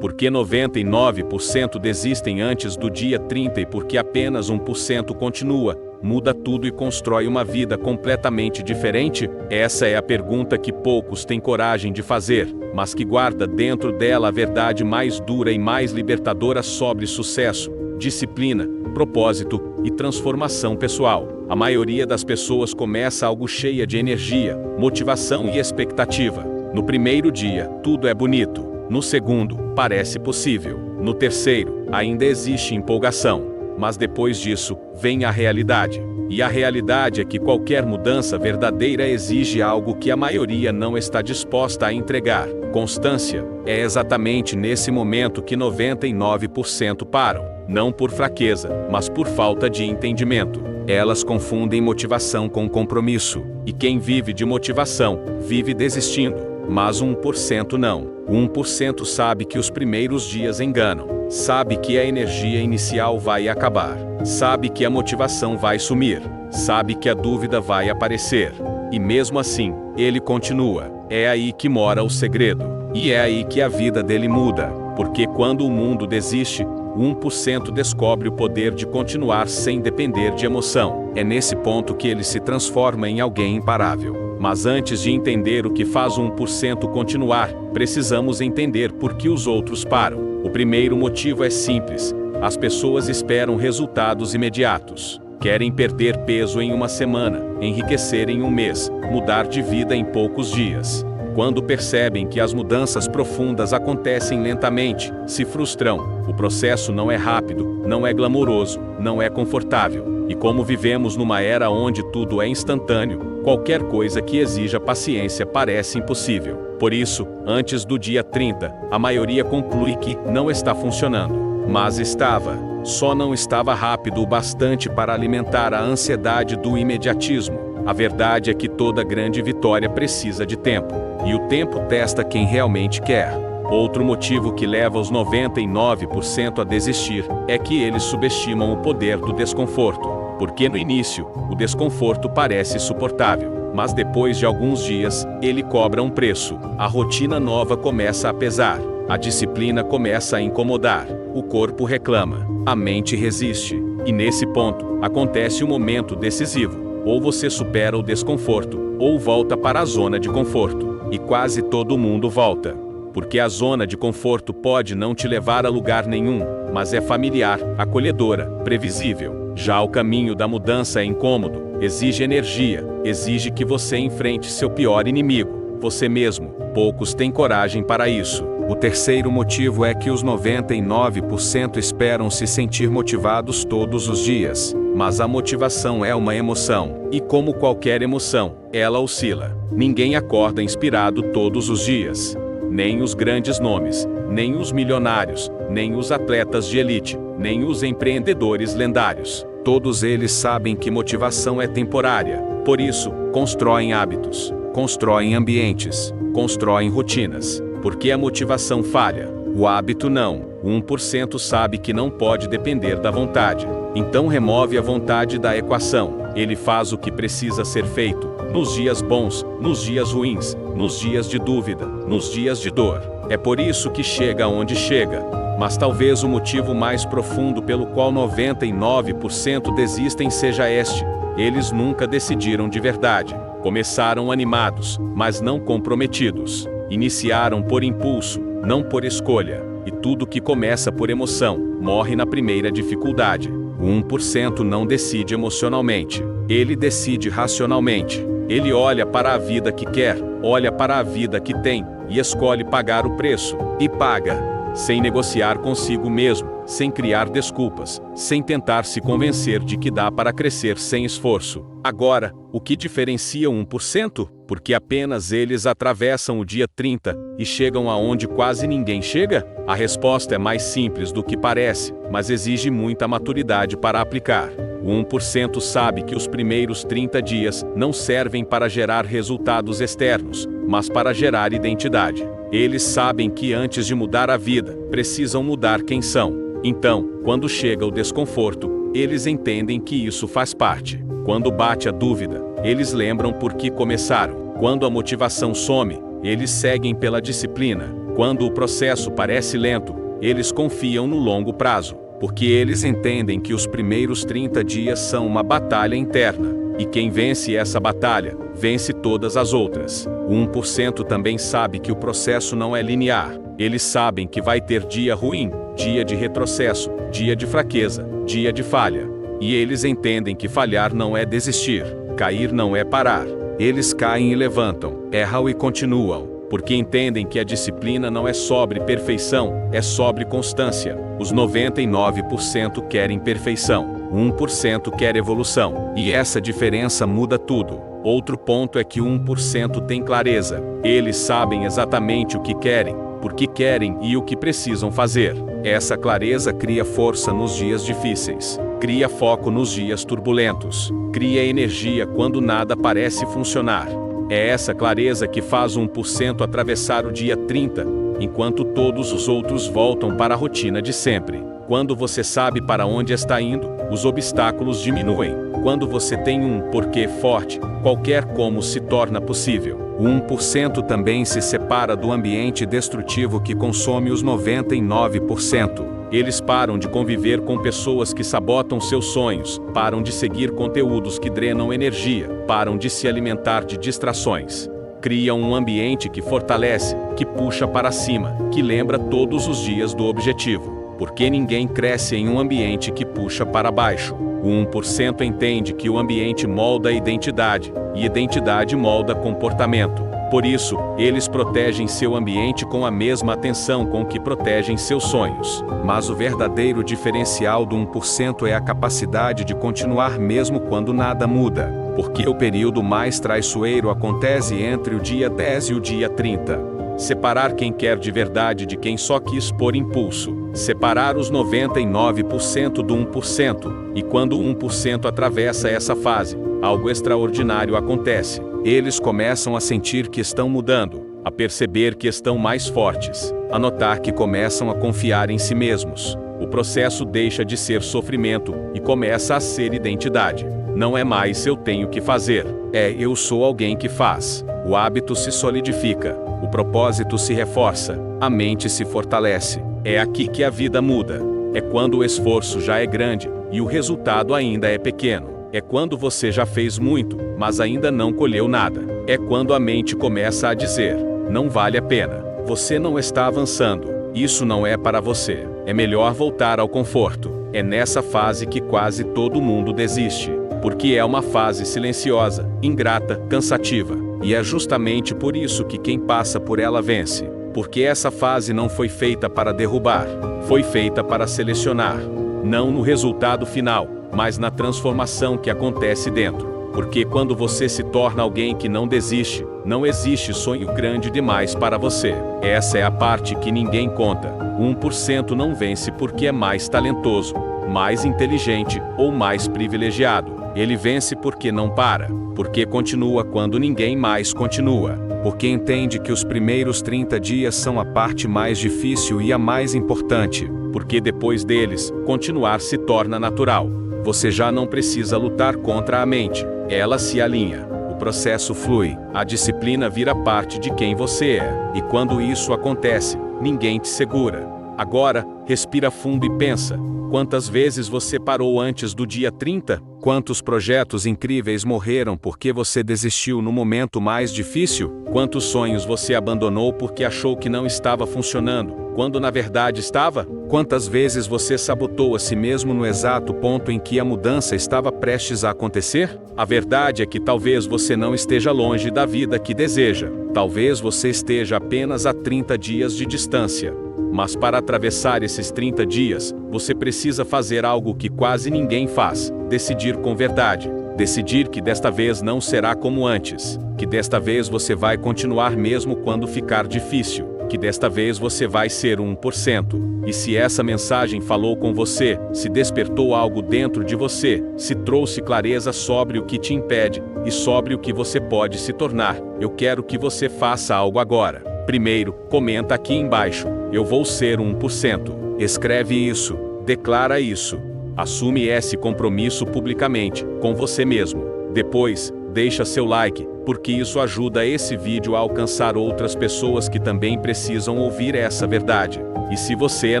Por que 99% desistem antes do dia 30 e por que apenas 1% continua, muda tudo e constrói uma vida completamente diferente? Essa é a pergunta que poucos têm coragem de fazer, mas que guarda dentro dela a verdade mais dura e mais libertadora sobre sucesso, disciplina, propósito e transformação pessoal. A maioria das pessoas começa algo cheia de energia, motivação e expectativa. No primeiro dia, tudo é bonito. No segundo, parece possível. No terceiro, ainda existe empolgação. Mas depois disso, vem a realidade. E a realidade é que qualquer mudança verdadeira exige algo que a maioria não está disposta a entregar: constância. É exatamente nesse momento que 99% param. Não por fraqueza, mas por falta de entendimento. Elas confundem motivação com compromisso. E quem vive de motivação, vive desistindo. Mas 1% não. 1% sabe que os primeiros dias enganam. Sabe que a energia inicial vai acabar. Sabe que a motivação vai sumir. Sabe que a dúvida vai aparecer. E mesmo assim, ele continua. É aí que mora o segredo. E é aí que a vida dele muda. Porque quando o mundo desiste, 1% descobre o poder de continuar sem depender de emoção. É nesse ponto que ele se transforma em alguém imparável. Mas antes de entender o que faz 1% continuar, precisamos entender por que os outros param. O primeiro motivo é simples: as pessoas esperam resultados imediatos. Querem perder peso em uma semana, enriquecer em um mês, mudar de vida em poucos dias. Quando percebem que as mudanças profundas acontecem lentamente, se frustram. O processo não é rápido, não é glamouroso, não é confortável. E como vivemos numa era onde tudo é instantâneo, qualquer coisa que exija paciência parece impossível. Por isso, antes do dia 30, a maioria conclui que não está funcionando. Mas estava. Só não estava rápido o bastante para alimentar a ansiedade do imediatismo. A verdade é que toda grande vitória precisa de tempo. E o tempo testa quem realmente quer. Outro motivo que leva os 99% a desistir é que eles subestimam o poder do desconforto. Porque no início, o desconforto parece suportável. Mas depois de alguns dias, ele cobra um preço. A rotina nova começa a pesar. A disciplina começa a incomodar. O corpo reclama. A mente resiste. E nesse ponto, acontece um momento decisivo. Ou você supera o desconforto, ou volta para a zona de conforto. E quase todo mundo volta. Porque a zona de conforto pode não te levar a lugar nenhum, mas é familiar, acolhedora, previsível. Já o caminho da mudança é incômodo, exige energia, exige que você enfrente seu pior inimigo, você mesmo. Poucos têm coragem para isso. O terceiro motivo é que os 99% esperam se sentir motivados todos os dias. Mas a motivação é uma emoção, e como qualquer emoção, ela oscila. Ninguém acorda inspirado todos os dias. Nem os grandes nomes, nem os milionários, nem os atletas de elite, nem os empreendedores lendários. Todos eles sabem que motivação é temporária. Por isso, constroem hábitos, constroem ambientes, constroem rotinas. Porque a motivação falha, o hábito não. 1% sabe que não pode depender da vontade. Então remove a vontade da equação. Ele faz o que precisa ser feito, nos dias bons, nos dias ruins, nos dias de dúvida, nos dias de dor. É por isso que chega onde chega. Mas talvez o motivo mais profundo pelo qual 99% desistem seja este: eles nunca decidiram de verdade. Começaram animados, mas não comprometidos. Iniciaram por impulso, não por escolha. E tudo que começa por emoção, morre na primeira dificuldade. O 1% não decide emocionalmente. Ele decide racionalmente. Ele olha para a vida que quer, olha para a vida que tem, e escolhe pagar o preço. E paga. Sem negociar consigo mesmo, sem criar desculpas, sem tentar se convencer de que dá para crescer sem esforço. Agora, o que diferencia 1%? Porque apenas eles atravessam o dia 30 e chegam aonde quase ninguém chega? A resposta é mais simples do que parece, mas exige muita maturidade para aplicar. O 1% sabe que os primeiros 30 dias não servem para gerar resultados externos, mas para gerar identidade. Eles sabem que antes de mudar a vida, precisam mudar quem são. Então, quando chega o desconforto, eles entendem que isso faz parte. Quando bate a dúvida, eles lembram por que começaram. Quando a motivação some, eles seguem pela disciplina. Quando o processo parece lento, eles confiam no longo prazo, porque eles entendem que os primeiros 30 dias são uma batalha interna, e quem vence essa batalha, vence todas as outras. O 1% também sabe que o processo não é linear. Eles sabem que vai ter dia ruim, dia de retrocesso, dia de fraqueza, dia de falha. E eles entendem que falhar não é desistir, cair não é parar. Eles caem e levantam, erram e continuam, porque entendem que a disciplina não é sobre perfeição, é sobre constância. Os 99% querem perfeição, 1% quer evolução, e essa diferença muda tudo. Outro ponto é que 1% tem clareza. Eles sabem exatamente o que querem, por que querem e o que precisam fazer. Essa clareza cria força nos dias difíceis, cria foco nos dias turbulentos, cria energia quando nada parece funcionar. É essa clareza que faz 1% atravessar o dia 30, enquanto todos os outros voltam para a rotina de sempre. Quando você sabe para onde está indo, os obstáculos diminuem. Quando você tem um porquê forte, qualquer como se torna possível. O 1% também se separa do ambiente destrutivo que consome os 99%. Eles param de conviver com pessoas que sabotam seus sonhos, param de seguir conteúdos que drenam energia, param de se alimentar de distrações. Criam um ambiente que fortalece, que puxa para cima, que lembra todos os dias do objetivo. Porque ninguém cresce em um ambiente que puxa para baixo. O 1% entende que o ambiente molda a identidade, e identidade molda comportamento. Por isso, eles protegem seu ambiente com a mesma atenção com que protegem seus sonhos. Mas o verdadeiro diferencial do 1% é a capacidade de continuar mesmo quando nada muda. Porque o período mais traiçoeiro acontece entre o dia 10 e o dia 30. Separar quem quer de verdade de quem só quis por impulso. Separar os 99% do 1%. E quando o 1% atravessa essa fase, algo extraordinário acontece. Eles começam a sentir que estão mudando, a perceber que estão mais fortes, a notar que começam a confiar em si mesmos. O processo deixa de ser sofrimento e começa a ser identidade. Não é mais eu tenho que fazer, é eu sou alguém que faz. O hábito se solidifica, o propósito se reforça, a mente se fortalece. É aqui que a vida muda. É quando o esforço já é grande e o resultado ainda é pequeno. É quando você já fez muito, mas ainda não colheu nada. É quando a mente começa a dizer: não vale a pena. Você não está avançando. Isso não é para você. É melhor voltar ao conforto. É nessa fase que quase todo mundo desiste. Porque é uma fase silenciosa, ingrata, cansativa. E é justamente por isso que quem passa por ela vence. Porque essa fase não foi feita para derrubar. Foi feita para selecionar. Não no resultado final, mas na transformação que acontece dentro. Porque quando você se torna alguém que não desiste, não existe sonho grande demais para você. Essa é a parte que ninguém conta. 1% não vence porque é mais talentoso, mais inteligente ou mais privilegiado. Ele vence porque não para, porque continua quando ninguém mais continua. Porque entende que os primeiros 30 dias são a parte mais difícil e a mais importante. Porque depois deles, continuar se torna natural. Você já não precisa lutar contra a mente. Ela se alinha. O processo flui. A disciplina vira parte de quem você é. E quando isso acontece, ninguém te segura. Agora, respira fundo e pensa. Quantas vezes você parou antes do dia 30? Quantos projetos incríveis morreram porque você desistiu no momento mais difícil? Quantos sonhos você abandonou porque achou que não estava funcionando, quando na verdade estava? Quantas vezes você sabotou a si mesmo no exato ponto em que a mudança estava prestes a acontecer? A verdade é que talvez você não esteja longe da vida que deseja. Talvez você esteja apenas a 30 dias de distância. Mas para atravessar esses 30 dias, você precisa fazer algo que quase ninguém faz: decidir com verdade. Decidir que desta vez não será como antes. Que desta vez você vai continuar mesmo quando ficar difícil. Que desta vez você vai ser 1%. E se essa mensagem falou com você, se despertou algo dentro de você, se trouxe clareza sobre o que te impede e sobre o que você pode se tornar, eu quero que você faça algo agora. Primeiro, comenta aqui embaixo: eu vou ser 1%. Escreve isso, declara isso. Assume esse compromisso publicamente, com você mesmo. Depois, deixa seu like, porque isso ajuda esse vídeo a alcançar outras pessoas que também precisam ouvir essa verdade. E se você é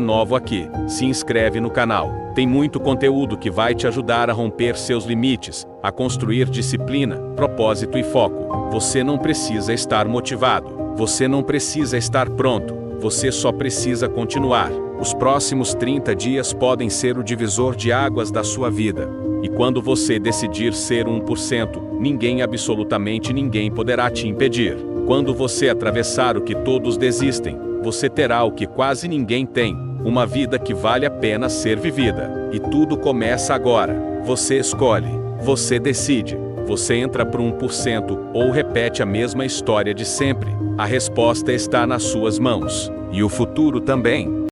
novo aqui, se inscreve no canal. Tem muito conteúdo que vai te ajudar a romper seus limites, a construir disciplina, propósito e foco. Você não precisa estar motivado. Você não precisa estar pronto. Você só precisa continuar. Os próximos 30 dias podem ser o divisor de águas da sua vida. E quando você decidir ser 1%, ninguém, absolutamente ninguém, poderá te impedir. Quando você atravessar o que todos desistem, você terá o que quase ninguém tem, uma vida que vale a pena ser vivida. E tudo começa agora. Você escolhe, você decide. Você entra para 1% ou repete a mesma história de sempre. A resposta está nas suas mãos. E o futuro também.